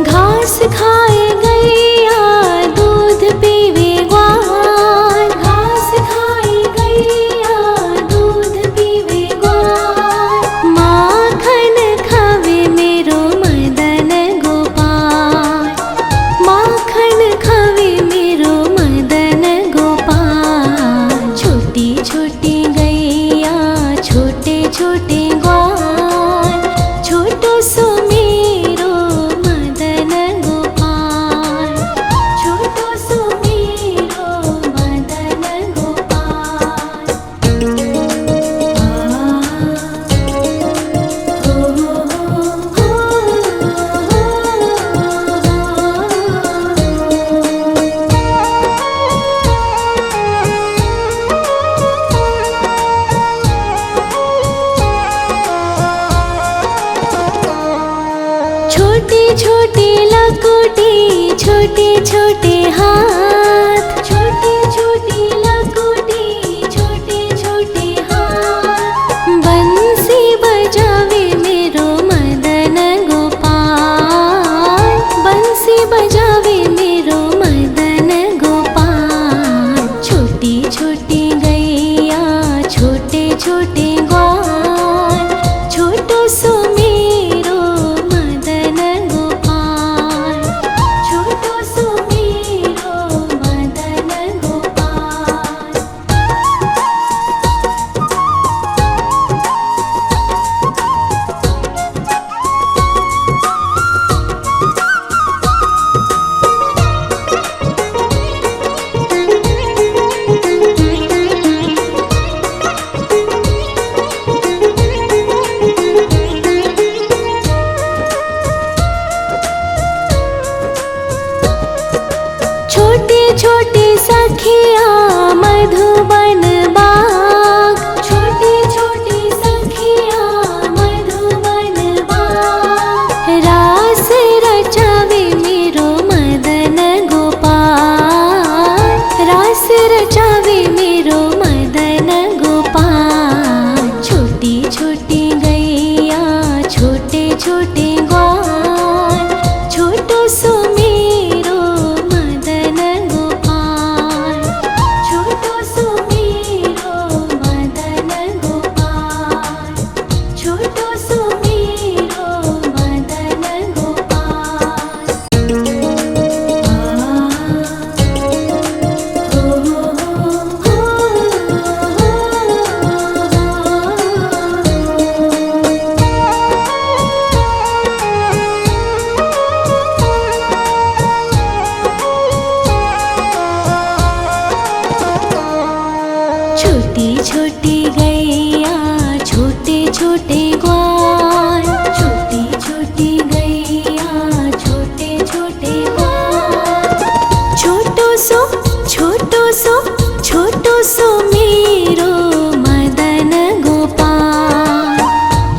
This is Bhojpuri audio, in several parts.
घास खाए गैया दूध पीवे ग्वाल, घास खाए गैया दूध पीवे ग्वाल। माखन खावे मेरो मदन गोपाल, माखन खावे मेरो मदन गोपाल। छोटी छोटी गैया छोटे छोटे ग्वाल, छोटो सो मेरो मदन गोपाल, छोटो सो मेरो मदन गोपाल। छोटी छोटी लकोटी छोटे छोटे हाथ, छोटी छोटी लकोटी छोटे छोटे हाथ। बंसी बजावे मेरो मदन गोपाल, बंसी बजावे मेरो मदन गोपाल। छोटी छोटी गैया छोटे छोटे ग्वाल, छोटो सो मेरो मदन गोपाल, छोटो सो मेरो मदन गोपाल। छोटे छोटे सखिया मधुबन बाग, छोटे छोटे सखिया मधुबन बाग। रास रचावे मेरो मदन गोपाल, रास रचावे मेरो मदन गोपाल। छोटी छोटी गैया छोटे छोटे ग्वाल, छोटो सो मेरो मदन गोपाल, छोटो सो मेरो मदन गोपाल, छोटो सो मेरो मदन गोपाल। छोटी छोटी गैया छोटे छोटे ग्वाल, छोटी छोटी गैया छोटे छोटे ग्वाल। छोटो सो छोटो सो छोटो सो मेरो मदन गोपाल,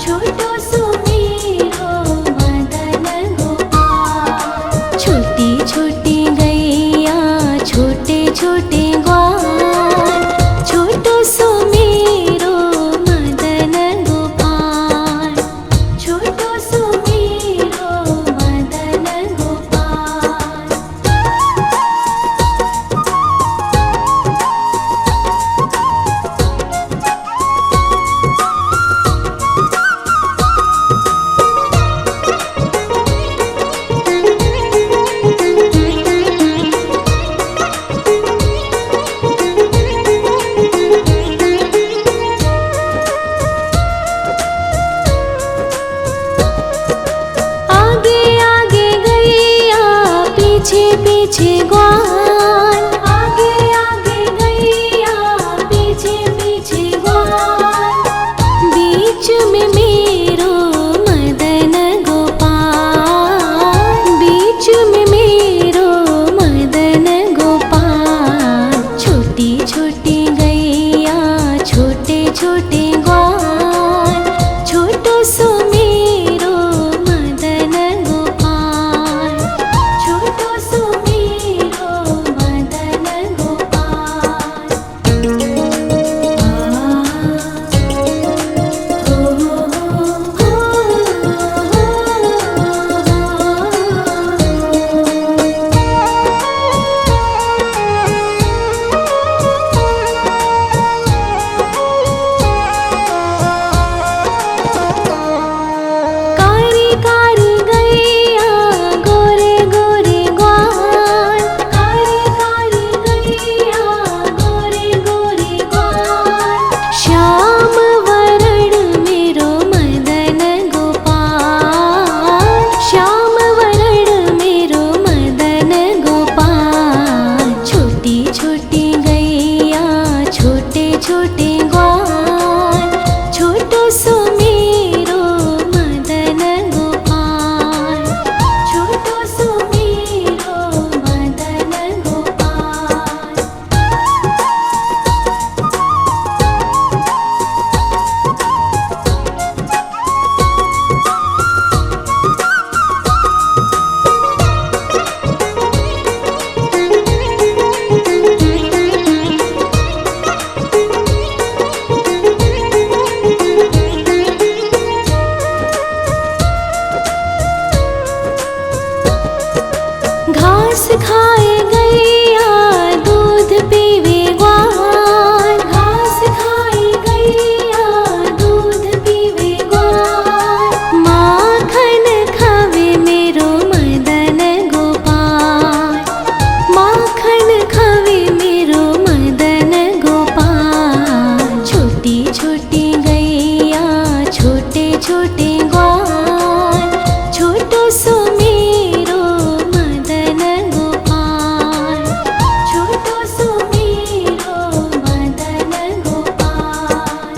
छोटो सो मेरो मदन गोपाल। छोटी छोटी गैया छोटे छोटे ग्वाल, छोटो सो मेरो मदन गोपाल, छोटो सो मेरो मदन गोपाल। आगे आगे गैया पीछे पीछे ग्वाल, आगे आगे गैया पीछे पीछे ग्वाल। बीच में मेरो मदन गोपाल, बीच में मेरो मदन गोपाल। छोटी छोटी गैया छोटे छोटे ग्वाल, छोटो सो मेरो मदन गोपाल, छोटो सो मेरो घास खाए गैया दूध पीवे ग्वाल, घास खाए गैया दूध पीवे ग्वाल, माखन खावे मेरो मदन गोपाल, माखन खावे मेरो मदन गोपाल। छोटी छोटी गैया छोटे छोटे ग्वाल, छोटो सो मेरो मदन गोपाल, छोटो सो मेरो मदन गोपाल।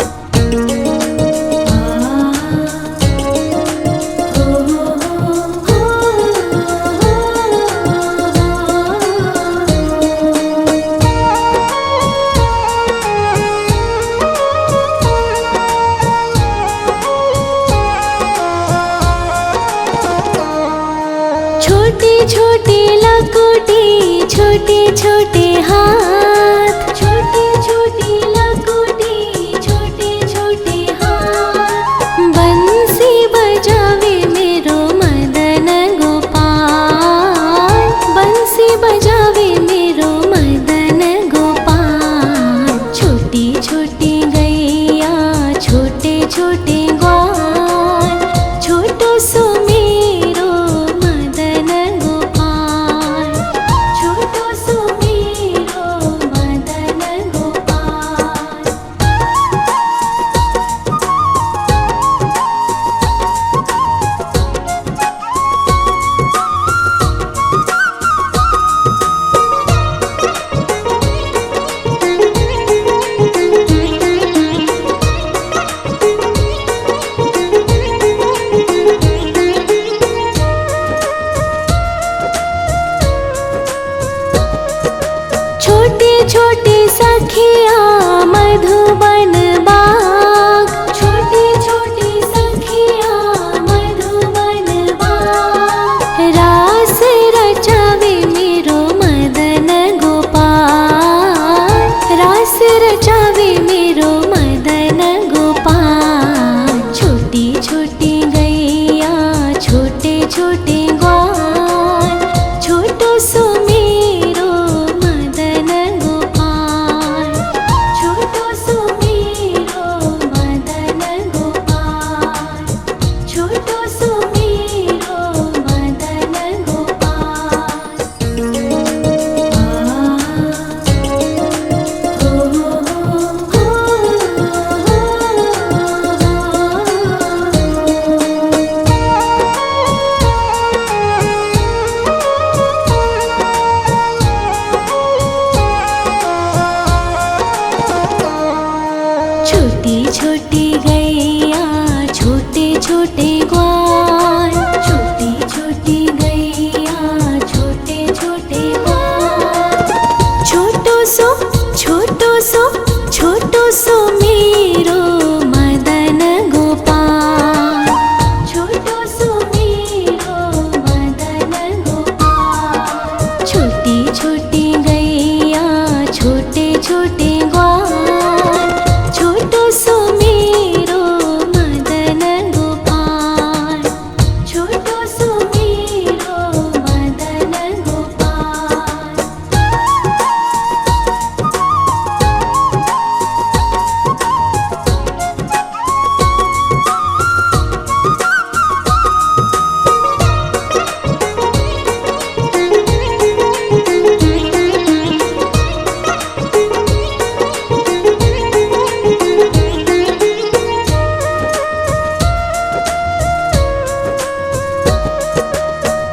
छोटे छोटे लकोटी छोटे छोटे हाथ, छोटे छोटे लकोटी छोटे छोटे हाथ, बंसी बजावे मेरो मदन गोपाल, बंसी बजावे मेरो मदन गोपाल। छोटी छोटी गैया छोटे छोटे ग्वाल, छोटो सो मेरो मदन गोपाल, छोटो सो मेरो मदन गोपाल। छोटे छोटे सखिया मधुबन बाग, छोटे छोटे सखिया मधुबन बाग, रास रचावे मेरो मदन गोपाल, रास रचावे मेरो मदन गोपाल। छोटी छोटी गैया छोटे छोटे ग्वाल, छोटो सो मेरो मदन गोपाल, छोटो सो मेरो मदन गोपाल, छोटो सो मेरो मदन गोपाल। छोटी छोटी गैया छोटे छोटे ग्वाल, छोटी छोटी गैया छोटे छोटे ग्वाल, छोटो सो छोटो सो छोटो सो मेरो मदन गोपाल, छोटो सो मेरो मदन गोपाल। छोटी छोटी गैया छोटे छोटे ग्वाल, छोटो सो मेरो मदन गोपाल, छोटो सो मेरो मदन गोपाल।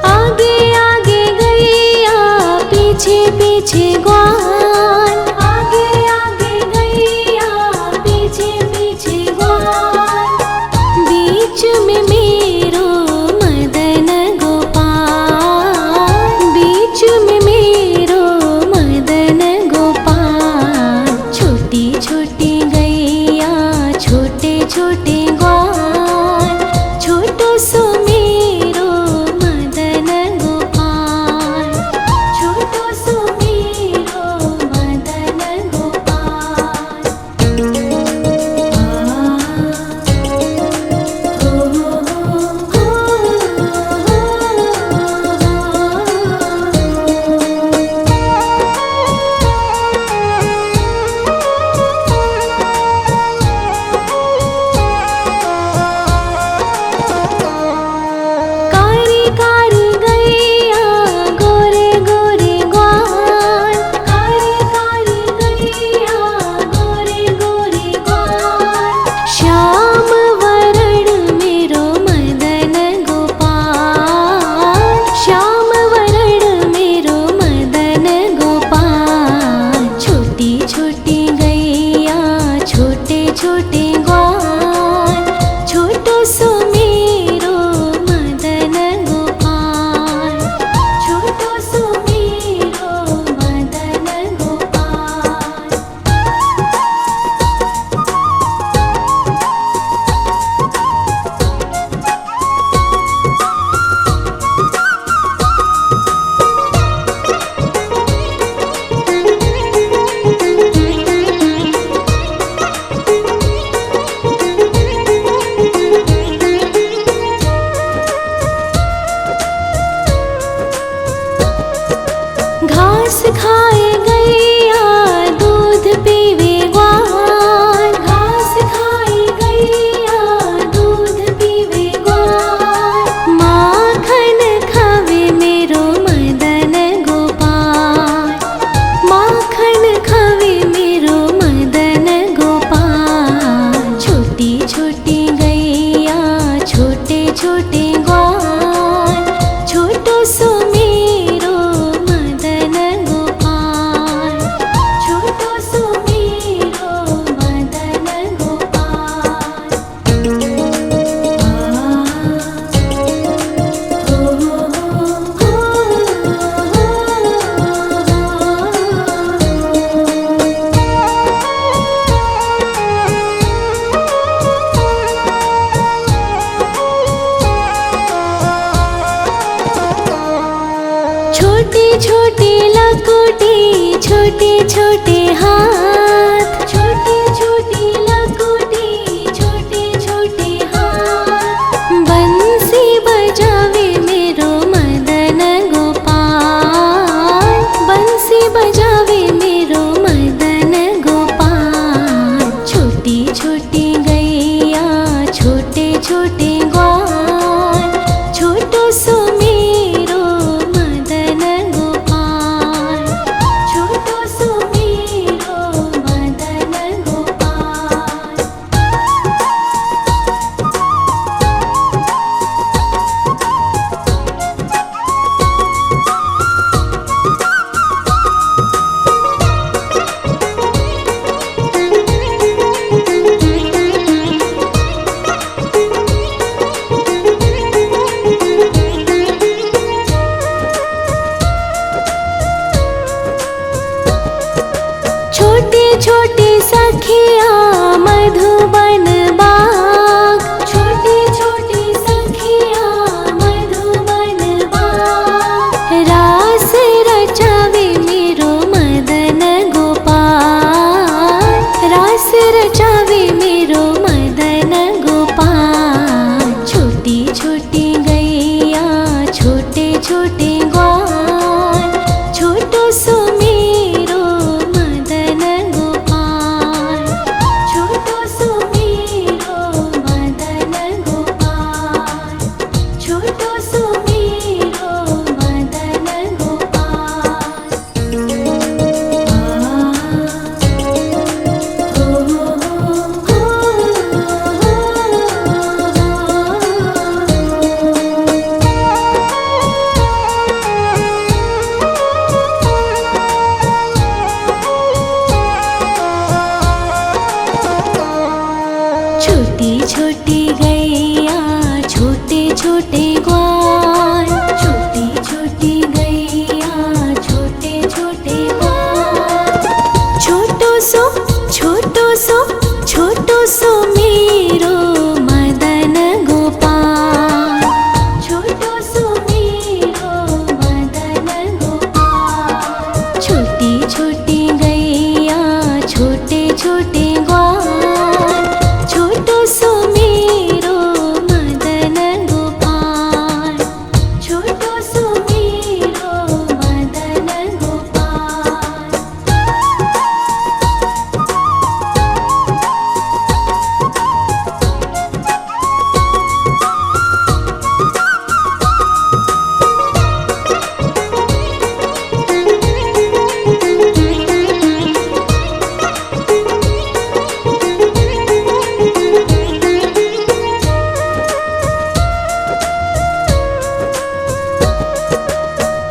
आगे आगे गैया पीछे पीछे ग्वाल, आगे आगे गैया पीछे पीछे ग्वाल, बीच में मेरो मदन गोपाल, बीच में मेरो मदन गोपाल। छोटी छोटी गैया छोटे छोटे ग्वाल, छोटो सो मेरो मदन गोपाल, छोटो सो मेरो छोटे छोटे लकोटे छोटे छोटे हाथ, छोटे छोटे लकोटे छोटे छोटे हाथ। बंसी बजावे मेरो मदन गोपाल, बंसी बजावे मेरो मदन गोपाल। छोटी छोटी गैया छोटे छोटे ग्वाल, छोटो सो मेरो मदन गोपाल, छोटो सो मेरो मदन गोपाल। छोटे छोटे सखिया मधुबन बाग, छोटे छोटे सखिया मधुबन बाग। रास रचावे मेरो मदन गोपाल, रास रचावे मेरो मदन गोपाल। छोटी छोटी गैया छोटे छोटे ग्वाल, छोटो सो मेरो मदन गोपाल, छोटो सो मेरो मदन गोपाल, छोटो सो मेरो मदन गोपाल। छोटी छोटी गैया छोटे छोटे ग्वाल, छोटी छोटी गैया छोटे छोटे ग्वाल। छोटो सो छोटो सो छोटो सो मेरो मदन गोपाल, छोटो सो मेरो मदन गोपाल। छोटी छोटी गैया छोटे छोटे ग्वाल, छोटो सो मेरो मदन गोपाल, छोटो सो मेरो मदन गोपाल।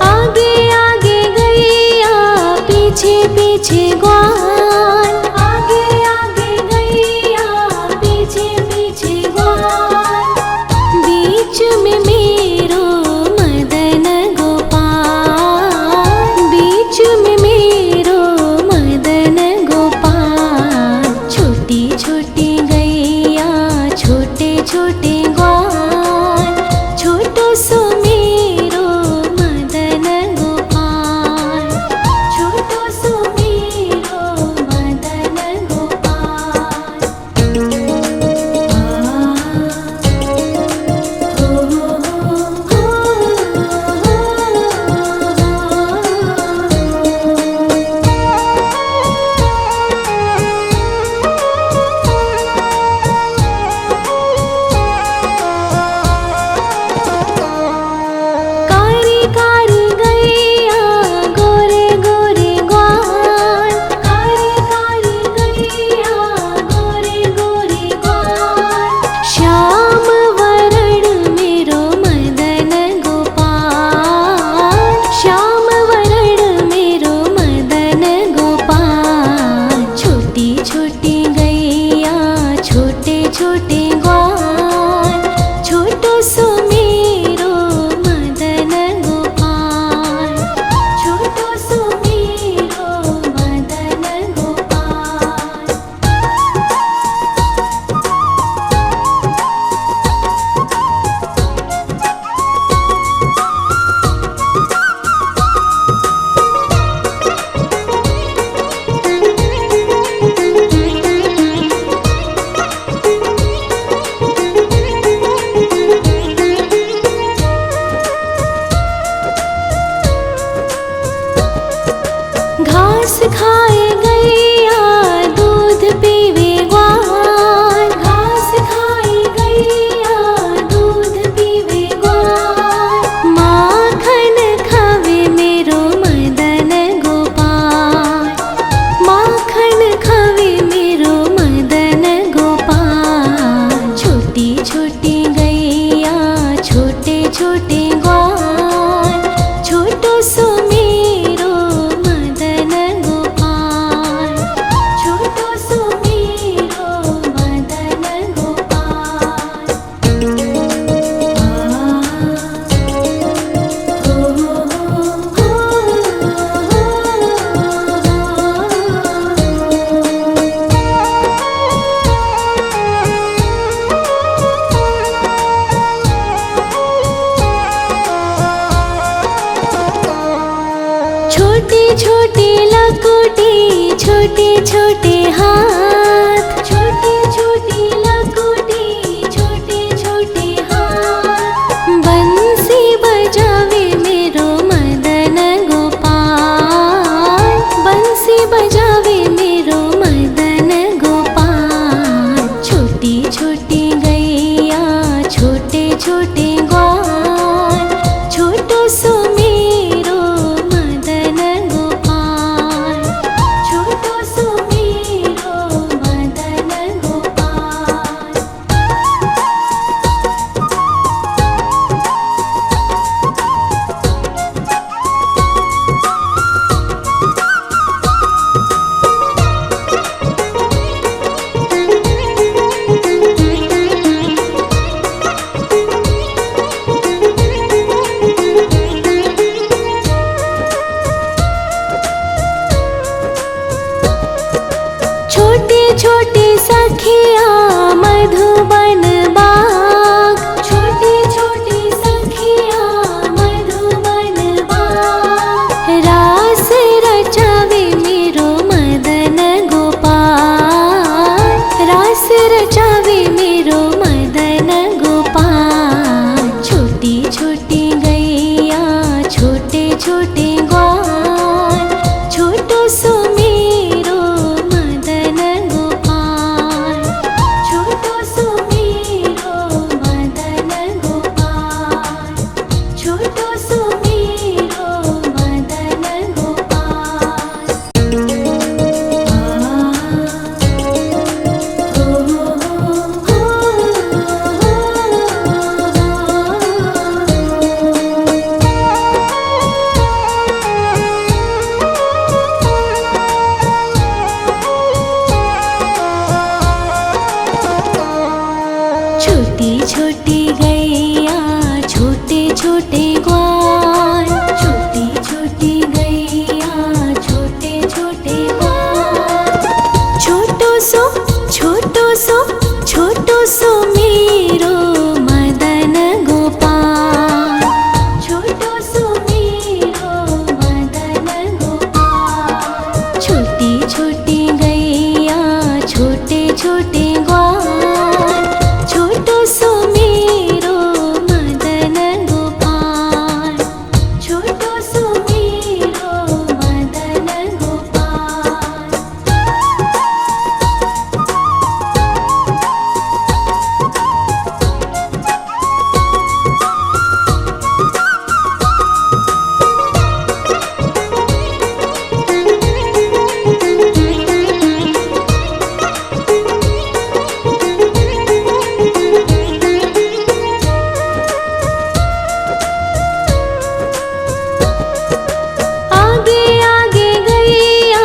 आगे आगे गैया पीछे पीछे ग्वाल, आगे आगे गैया पीछे पीछे ग्वाल। बीच में मेरो मदन गोपाल, बीच में मेरो मदन गोपाल। छोटी छोटी गैया छोटे छोटे ग्वाल, छोटो सो मेरो मदन गोपाल, छोटो सो मेरो छोटी लकुटी छोटे छोटे हाथ, छोटी छोटी लकुटी छोटे छोटे हाथ। बंसी बजावे मेरो मदन गोपाल, बंसी बजावे मेरो मदन गोपाल। छोटी छोटी गैया छोटे छोटे ग्वाल, छोटो सो मेरो मदन गोपाल, छोटो सो मेरो मदन गोपाल। छोटे छोटे सखिया मधुबन बाग, छोटे छोटे सखिया मधुबन बाग। रास रचावे मेरो मदन गोपाल, रास रचावे मेरो मदन गोपाल। छोटी छोटी गैया छोटे छोटे ग्वाल, छोटो सो मेरो मदन गोपाल, छोटो सो मेरो मदन गोपाल, छोटो सो मेरो मदन गोपाल। छोटी छोटी गैया छोटे छोटे ग्वाल, छोटी छोटी गैया छोटे छोटे ग्वाल। छोटो सो छोटो सो छोटो सो मेरो मदन गोपाल, छोटो सो मेरो मदन गोपाल। छोटी छोटी गैया छोटे छोटे ग्वाल, छोटो सो मेरो मदन गोपाल, छोटो सो मेरो मदन गोपाल। आगे आगे गैया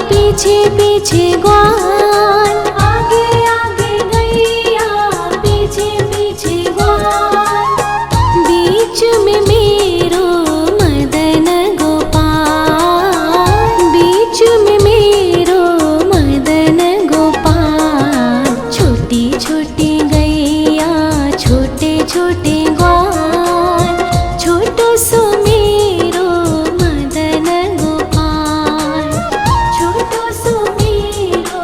पीछे पीछे ग्वाल, आगे आगे गैया पीछे पीछे ग्वाल। बीच में मेरो मदन गोपाल, बीच में मेरो मदन गोपाल। छोटी छोटी गैया छोटे छोटे ग्वाल, छोटो सो मेरो मदन गोपाल, छोटो सो मेरो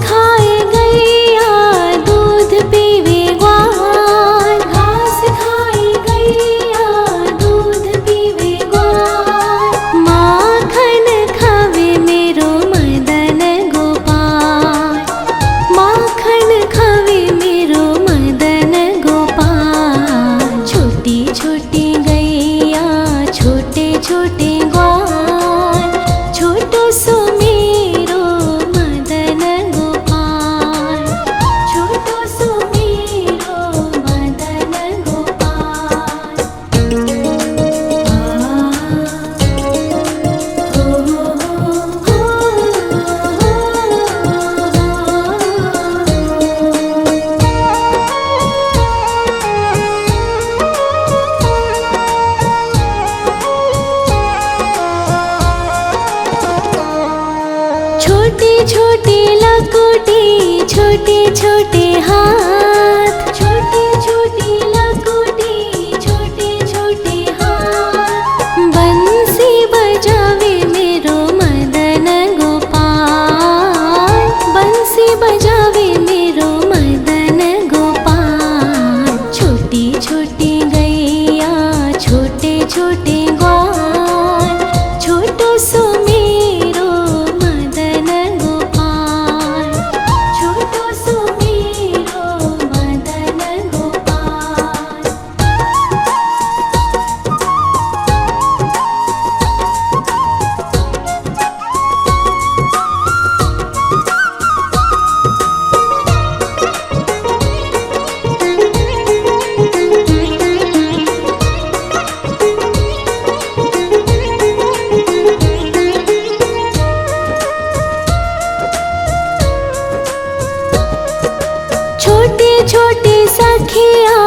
खाए गैया दूध पीवे ग्वाल, घास खाए गैया दूध पीवे ग्वाल, माखन खावे मेरो मदन गोपाल, माखन खावे मेरो मदन गोपाल। छोटी छोटी गैया छोटे छोटे ग्वाल, छोटो सो मेरो मदन गोपाल, छोटो सो मेरो मदन गोपाल। छोटी छोटी लकुटी छोटे छोटे हाथ, छोटी छोटी लकुटी छोटे छोटे हाथ, बंसी बजावे मेरो मदन गोपाल, बंसी बजावे मेरो मदन गोपाल। छोटी छोटी गैया छोटे छोटे ग्वाल, छोटो सो मेरो मदन गोपाल, छोटो सो मेरो मदन गोपाल। छोटे छोटे सखिया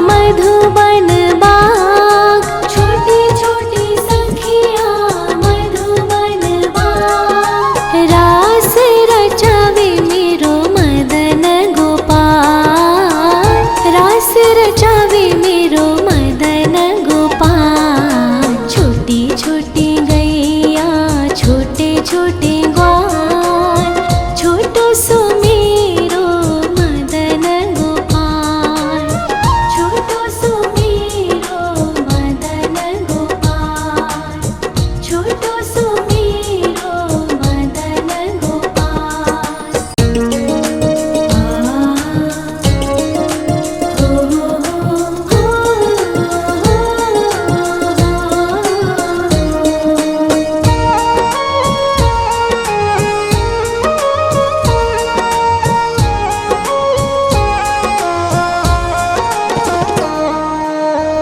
मधुबन बाग, छोटे छोटे सखिया मधुबन बाग, रास रचावे मेरो मदन गोपाल, रास रचावे मेरो मदन गोपाल। छोटी छोटी गैया छोटे छोटे ग्वाल, छोटो सो मेरो मदन गोपाल, छोटो सो मेरो मदन गोपाल, छोटो सो मेरो मदन गोपाल।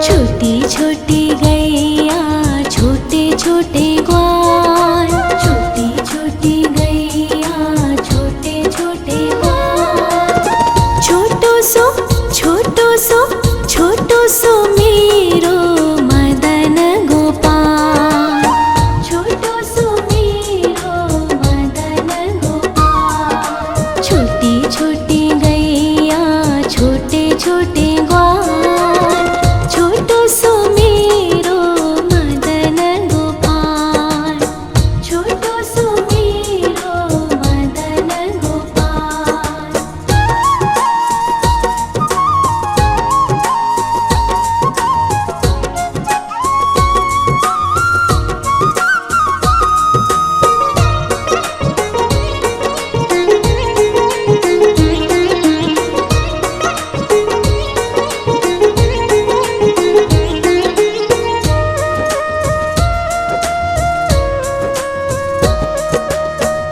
छोटी छोटी गैया छोटे छोटे ग्वाल, छोटी छोटी गैया छोटे छोटे ग्वाल, छोटो सो छोटो सो मेरो मदन गोपाल, छोटो सो मेरो मदन गोपाल। छोटी छोटी गैया छोटे छोटे ग्वाल, छोटो सो मेरो मदन गोपाल, छोटो सो मेरो मदन गोपाल।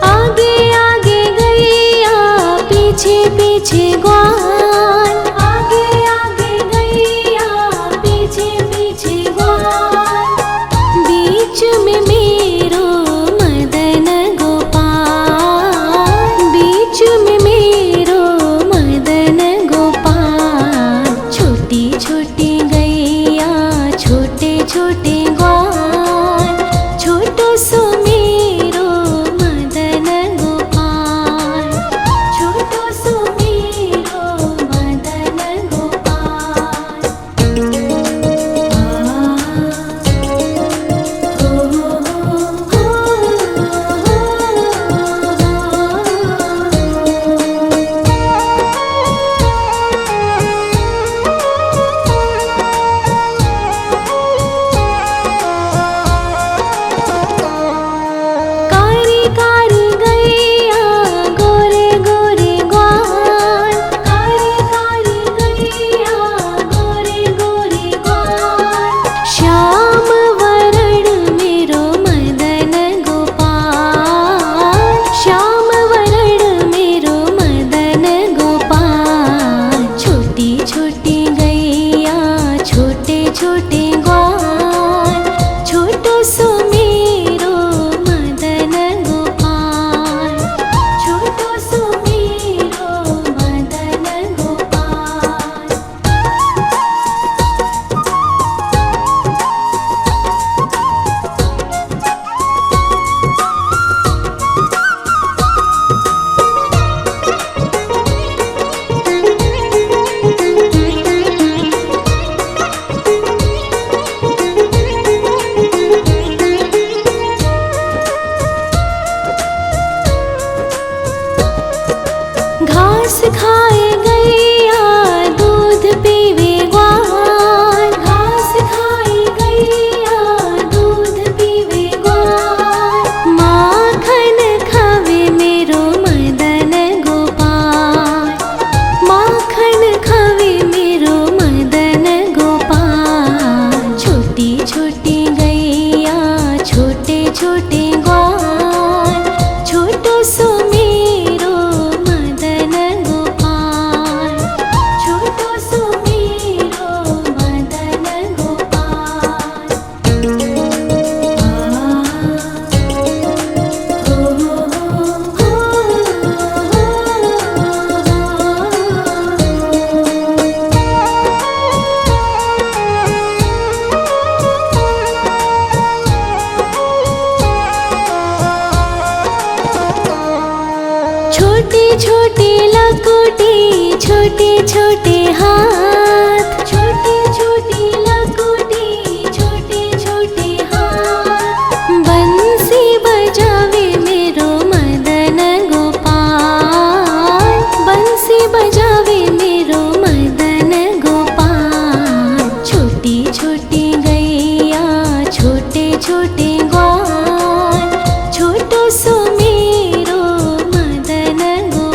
आगे आगे गैया पीछे पीछे ग्वाल, आगे आगे गैया पीछे पीछे ग्वाल, बीच में मेरो मदन गोपाल, बीच में मेरो मदन गोपाल। छोटी छोटी गैया छोटे छोटे ग्वाल, छोटो सो मेरो मदन गोपाल, छोटो सो मेरो छोटे लकोटे छोटे छोटे हाथ।